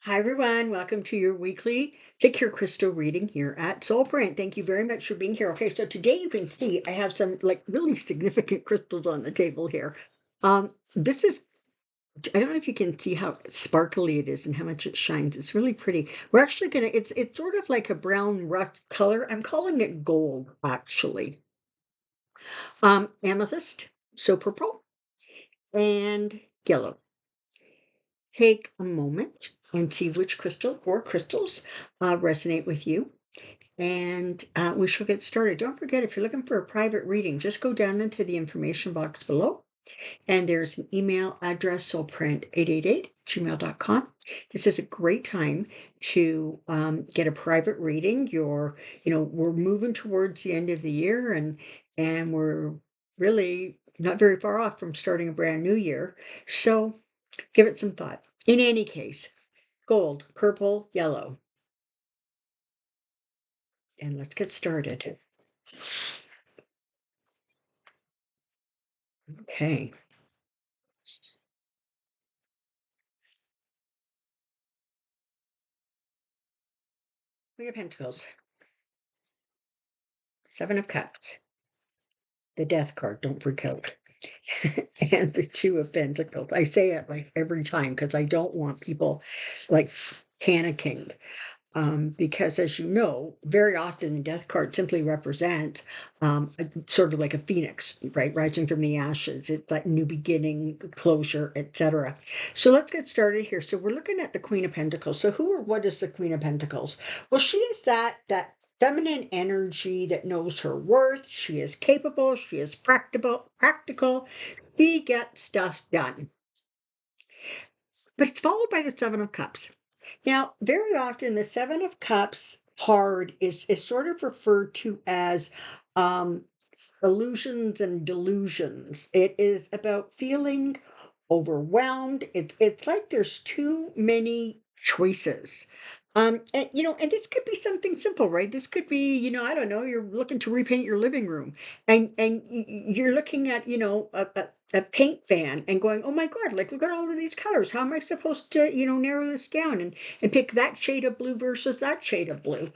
Hi, everyone. Welcome to your weekly Pick Your Crystal reading here at Soulprint. Thank you very much for being here. Okay, so today you can see I have some like really significant crystals on the table here. This is, I don't know if you can see how sparkly it is and how much it shines. It's really pretty. We're actually gonna, it's sort of like a brown rust color. I'm calling it gold, actually. Amethyst, so purple, and yellow. Take a moment and see which crystal or crystals resonate with you. And we shall get started. Don't forget, if you're looking for a private reading, just go down into the information box below. And there's an email address, soulprint888@gmail.com. This is a great time to get a private reading. We're moving towards the end of the year and we're really not very far off from starting a brand new year. So give it some thought. In any case, gold, purple, yellow. And let's get started. Okay. Queen of Pentacles, Seven of Cups, the Death card, don't freak out, and the Two of Pentacles. I say it like every time because I don't want people like panicking. Because as you know, very often the Death card simply represents sort of like a phoenix, right? Rising from the ashes. It's like new beginning, closure, etc. So let's get started here. So we're looking at the Queen of Pentacles. So who or what is the Queen of Pentacles? Well, she is that feminine energy that knows her worth. She is capable. She is practical. She gets stuff done. But it's followed by the Seven of Cups. Now, very often the Seven of Cups card is sort of referred to as um, illusions and delusions. It is about feeling overwhelmed. It's like there's too many choices. And this could be something simple, right? This could be, I don't know, you're looking to repaint your living room, and you're looking at, a paint fan and going, oh my God, like look at all of these colors. How am I supposed to, narrow this down and pick that shade of blue versus that shade of blue?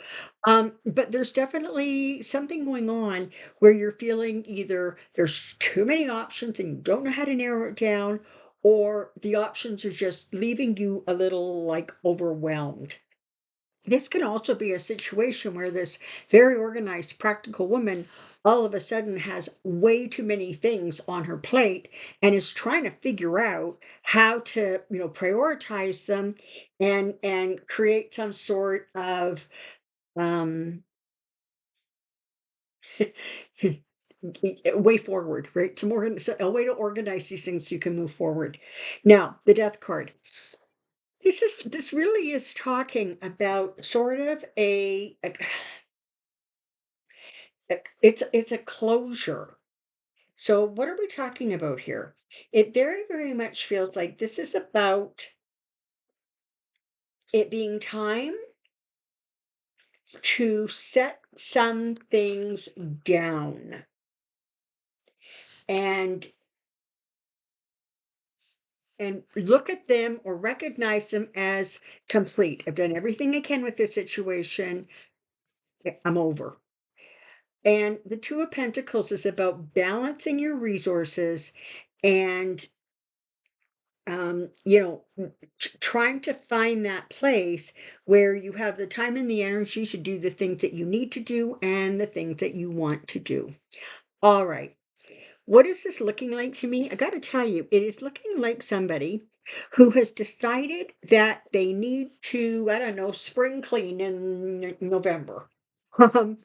But there's definitely something going on where you're feeling either there's too many options and you don't know how to narrow it down, or the options are just leaving you a little like overwhelmed. This can also be a situation where this very organized, practical woman all of a sudden has way too many things on her plate and is trying to figure out how to, prioritize them and create some sort of um a way forward, right? A way to organize these things so you can move forward. Now, the Death card. This really is talking about sort of it's a closure. So what are we talking about here? It very, very much feels like this is about it being time to set some things down and look at them or recognize them as complete. I've done everything I can with this situation. I'm over. And the Two of Pentacles is about balancing your resources and trying to find that place where you have the time and the energy to do the things that you need to do and the things that you want to do. All right. What is this looking like to me? I got to tell you, it is looking like somebody who has decided that they need to, I don't know, spring clean in November. Um,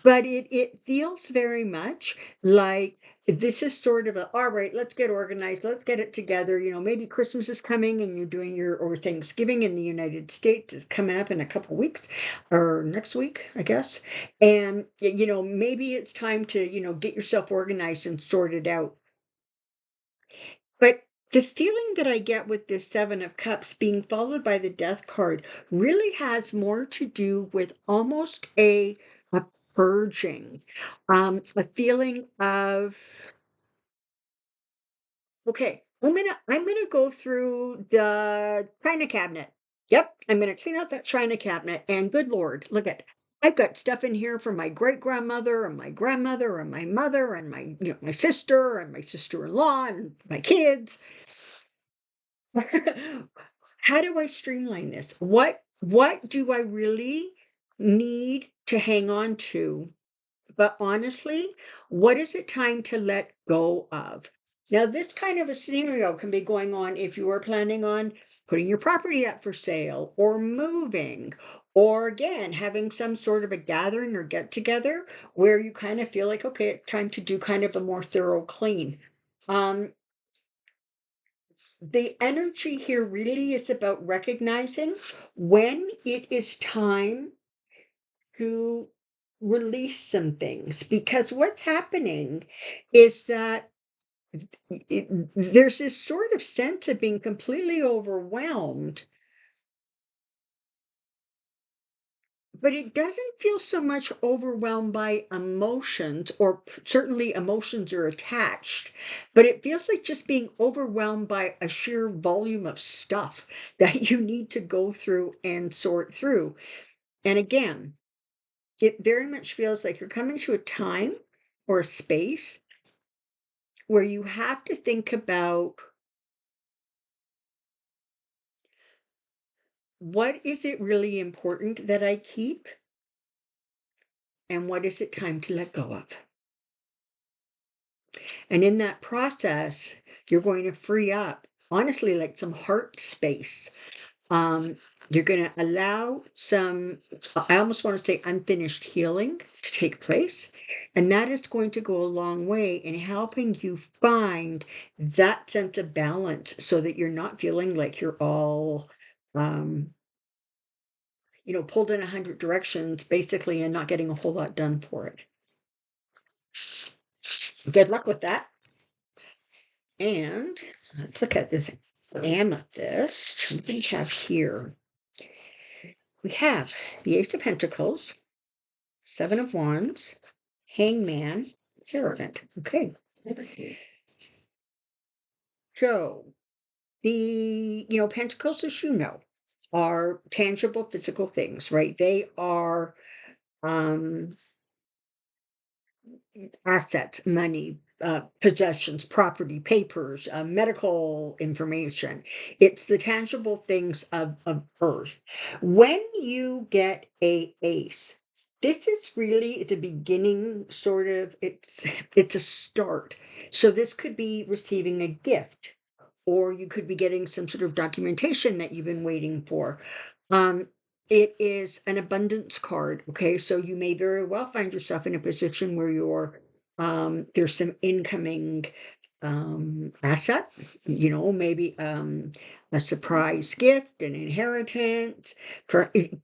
but it feels very much like this is sort of a, all right, let's get organized, let's get it together. Maybe Christmas is coming and you're doing or Thanksgiving in the United States is coming up in a couple weeks or next week, I guess. And, maybe it's time to, get yourself organized and sorted out. But the feeling that I get with this Seven of Cups being followed by the Death card really has more to do with almost a purging, a feeling of, okay, I'm gonna go through the china cabinet. Yep, I'm gonna clean out that china cabinet, and good Lord, look at I've got stuff in here from my great-grandmother and my grandmother and my mother and my sister and my sister-in-law and my kids. How do I streamline this? What do I really need to hang on to? But honestly, what is it time to let go of? Now, this kind of a scenario can be going on if you are planning on putting your property up for sale or moving, or again, having some sort of a gathering or get together where you kind of feel like, okay, it's time to do kind of a more thorough clean. Um, the energy here really is about recognizing when it is time to release some things, because what's happening is that there's this sort of sense of being completely overwhelmed, but it doesn't feel so much overwhelmed by emotions, or certainly emotions are attached, but it feels like just being overwhelmed by a sheer volume of stuff that you need to go through and sort through. And again, it very much feels like you're coming to a time or a space where you have to think about, what is it really important that I keep, and what is it time to let go of? And in that process, you're going to free up, honestly, like some heart space. Um, you're going to allow some, I almost want to say, unfinished healing to take place. And that is going to go a long way in helping you find that sense of balance so that you're not feeling like you're all, um, pulled in 100 directions basically and not getting a whole lot done for it. Good luck with that. And let's look at this amethyst. What do we have here? We have the Ace of Pentacles, Seven of Wands, Hangman, Hierophant. Okay. So Pentacles, as you know, are tangible physical things, right? They are um assets, money, possessions, property, papers, medical information. It's the tangible things of earth. When you get a ace, this is really the beginning, sort of, it's a start. So this could be receiving a gift, or you could be getting some sort of documentation that you've been waiting for. Um, it is an abundance card. Okay, so you may very well find yourself in a position where there's some incoming asset, maybe a surprise gift, an inheritance.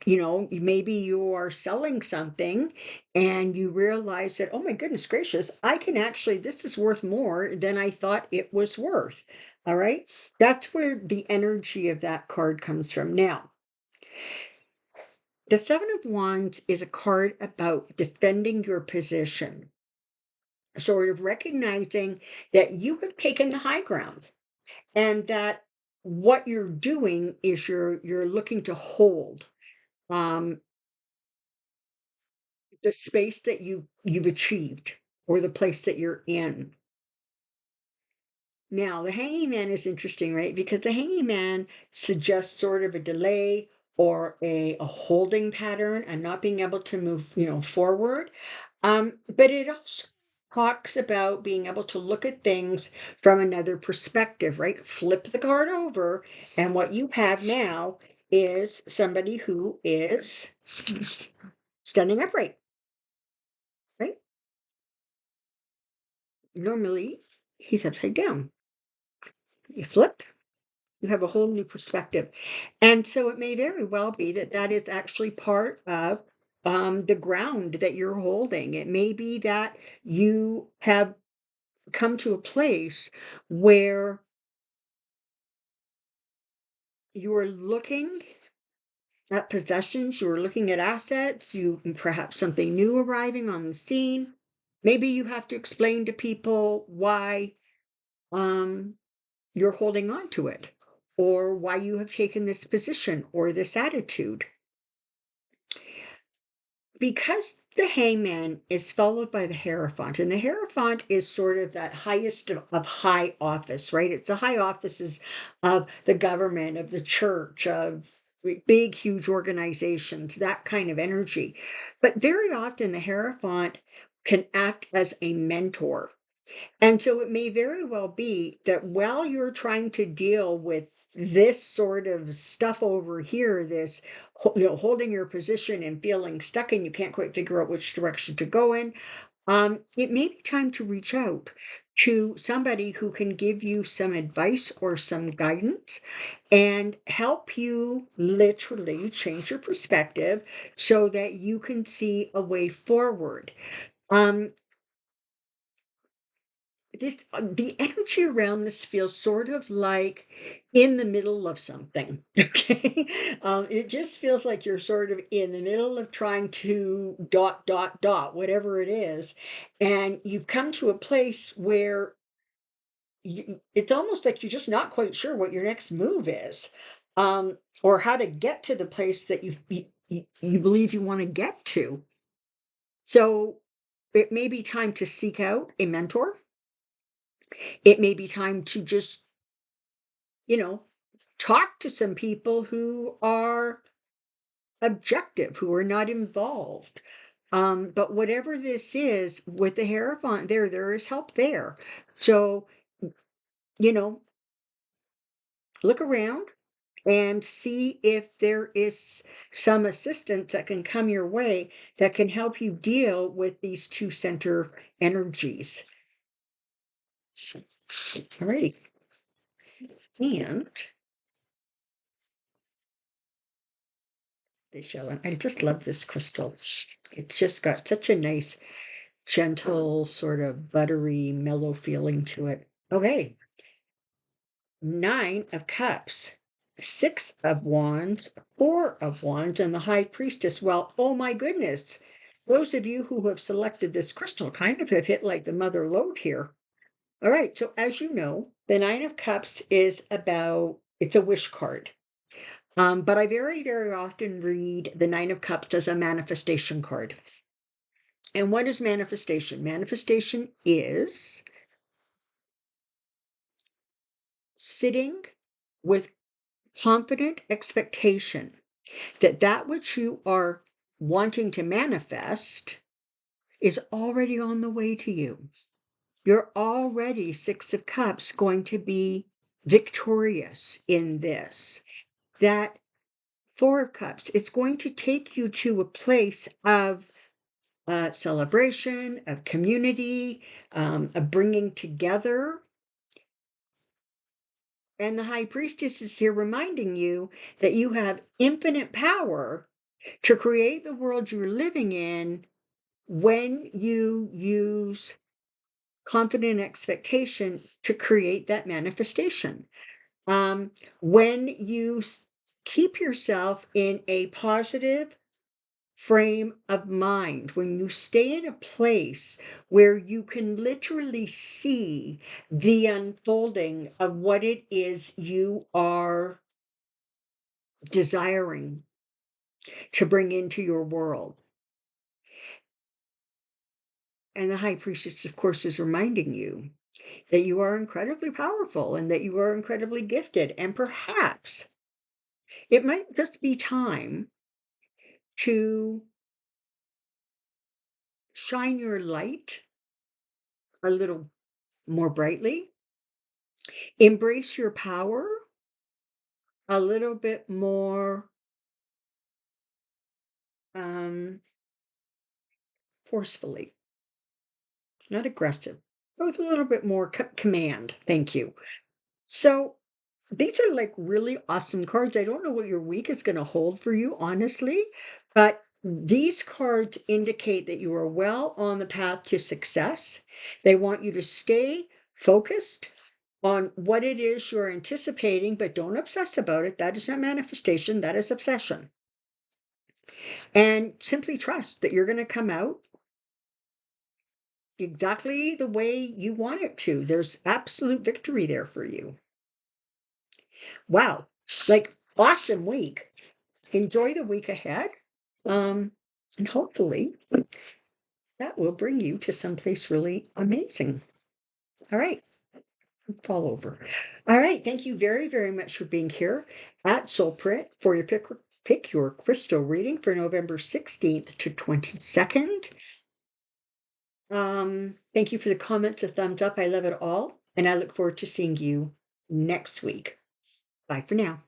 Maybe you are selling something and you realize that, oh my goodness gracious, this is worth more than I thought it was worth. All right, that's where the energy of that card comes from. Now, the Seven of Wands is a card about defending your position, sort of recognizing that you have taken the high ground, and that what you're doing is you're looking to hold um, the space that you've achieved, or the place that you're in. Now, the hanging man is interesting, right? Because the hanging man suggests sort of a delay, or a holding pattern, and not being able to move, forward. But it also talks about being able to look at things from another perspective, right? Flip the card over, and what you have now is somebody who is standing upright, right? Normally, he's upside down. You flip, you have a whole new perspective. And so it may very well be that that is actually part of the ground that you're holding. It may be that you have come to a place where you are looking at possessions, you're looking at assets, perhaps something new arriving on the scene. Maybe you have to explain to people why you're holding on to it. or why you have taken this position or this attitude. Because the hangman is followed by the hierophant, and the hierophant is sort of that highest of high office, right? It's the high offices of the government, of the church, of big, huge organizations, that kind of energy. But very often the hierophant can act as a mentor. And so it may very well be that while you're trying to deal with this sort of stuff over here, this, holding your position and feeling stuck and you can't quite figure out which direction to go in, it may be time to reach out to somebody who can give you some advice or some guidance and help you literally change your perspective so that you can see a way forward. Um, the energy around this feels sort of like in the middle of something. Okay. It just feels like you're sort of in the middle of trying to dot whatever it is, and you've come to a place where it's almost like you're just not quite sure what your next move is, or how to get to the place that you believe you want to get to. So it may be time to seek out a mentor. It may be time to just, you know, talk to some people who are objective, who are not involved. But whatever this is, with the Hierophant there is help there. So, you know, look around and see if there is some assistance that can come your way that can help you deal with these two center energies. Alrighty. And they show, I just love this crystal. It's just got such a nice, gentle, sort of buttery, mellow feeling to it. Okay. 9 of Cups, 6 of Wands, 4 of Wands, and the High Priestess. Well, oh my goodness. Those of you who have selected this crystal kind of have hit like the mother lode here. All right. So as you know, the 9 of Cups is it's a wish card. But I very, very often read the 9 of Cups as a manifestation card. And what is manifestation? Manifestation is sitting with confident expectation that that which you are wanting to manifest is already on the way to you. You're already 6 of Cups going to be victorious in this. That 4 of Cups, it's going to take you to a place of celebration, of community, of bringing together. And the High Priestess is here reminding you that you have infinite power to create the world you're living in when you use confident expectation to create that manifestation. When you keep yourself in a positive frame of mind, when you stay in a place where you can literally see the unfolding of what it is you are desiring to bring into your world. And the High Priestess, of course, is reminding you that you are incredibly powerful and that you are incredibly gifted. And perhaps it might just be time to shine your light a little more brightly, embrace your power a little bit more um, forcefully, not aggressive, but with a little bit more command. Thank you. So these are like really awesome cards. I don't know what your week is going to hold for you, honestly, but these cards indicate that you are well on the path to success. They want you to stay focused on what it is you're anticipating, but don't obsess about it. That is not manifestation, that is obsession. And simply trust that you're going to come out exactly the way you want it to. There's absolute victory there for you. Wow. Like, awesome week. Enjoy the week ahead. And hopefully that will bring you to someplace really amazing. All right. Fall over. All right. Thank you very, very much for being here at Soulprint for your pick your crystal reading for November 16th to 22nd. Thank you for the comments, a thumbs up. I love it all. And I look forward to seeing you next week. Bye for now.